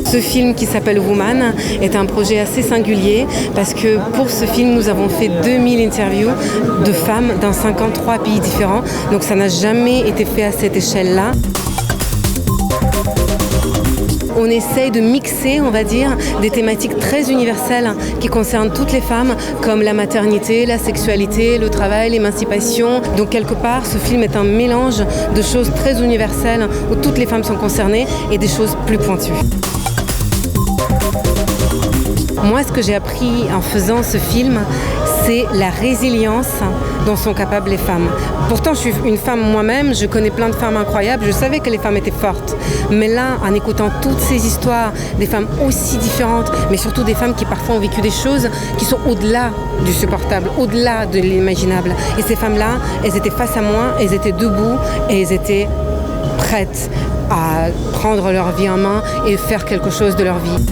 Ce film qui s'appelle Woman est un projet assez singulier parce que pour ce film, nous avons fait 2000 interviews de femmes dans 53 pays différents. Donc ça n'a jamais été fait à cette échelle-là. On essaye de mixer, on va dire, des thématiques très universelles qui concernent toutes les femmes, comme la maternité, la sexualité, le travail, l'émancipation. Donc quelque part, ce film est un mélange de choses très universelles où toutes les femmes sont concernées et des choses plus pointues. Moi, ce que j'ai appris en faisant ce film, c'est la résilience dont sont capables les femmes. Pourtant, je suis une femme moi-même, je connais plein de femmes incroyables, je savais que les femmes étaient fortes. Mais là, en écoutant toutes ces histoires, des femmes aussi différentes, mais surtout des femmes qui parfois ont vécu des choses qui sont au-delà du supportable, au-delà de l'imaginable. Et ces femmes-là, elles étaient face à moi, elles étaient debout et elles étaient prêtes à prendre leur vie en main et faire quelque chose de leur vie.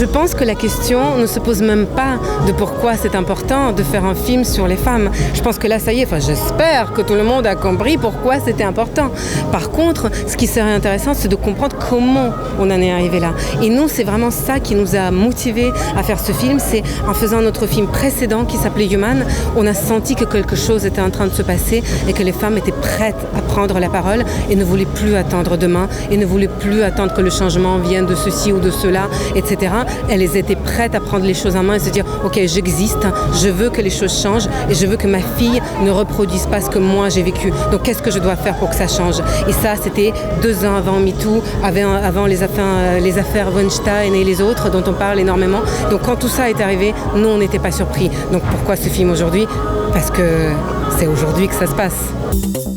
Je pense que la question ne se pose même pas de pourquoi c'est important de faire un film sur les femmes. Je pense que là, ça y est, j'espère que tout le monde a compris pourquoi c'était important. Par contre, ce qui serait intéressant, c'est de comprendre comment on en est arrivé là. Et nous, c'est vraiment ça qui nous a motivés à faire ce film. C'est en faisant notre film précédent qui s'appelait Human, on a senti que quelque chose était en train de se passer et que les femmes étaient prêtes à prendre la parole et ne voulaient plus attendre demain et ne voulaient plus attendre que le changement vienne de ceci ou de cela, etc. Elles étaient prêtes à prendre les choses en main et se dire « Ok, j'existe, je veux que les choses changent et je veux que ma fille ne reproduise pas ce que moi j'ai vécu. Donc qu'est-ce que je dois faire pour que ça change ?» Et ça, c'était 2 ans avant MeToo, avant les affaires Weinstein et les autres dont on parle énormément. Donc quand tout ça est arrivé, nous, on n'était pas surpris. Donc pourquoi ce film aujourd'hui ? Parce que c'est aujourd'hui que ça se passe.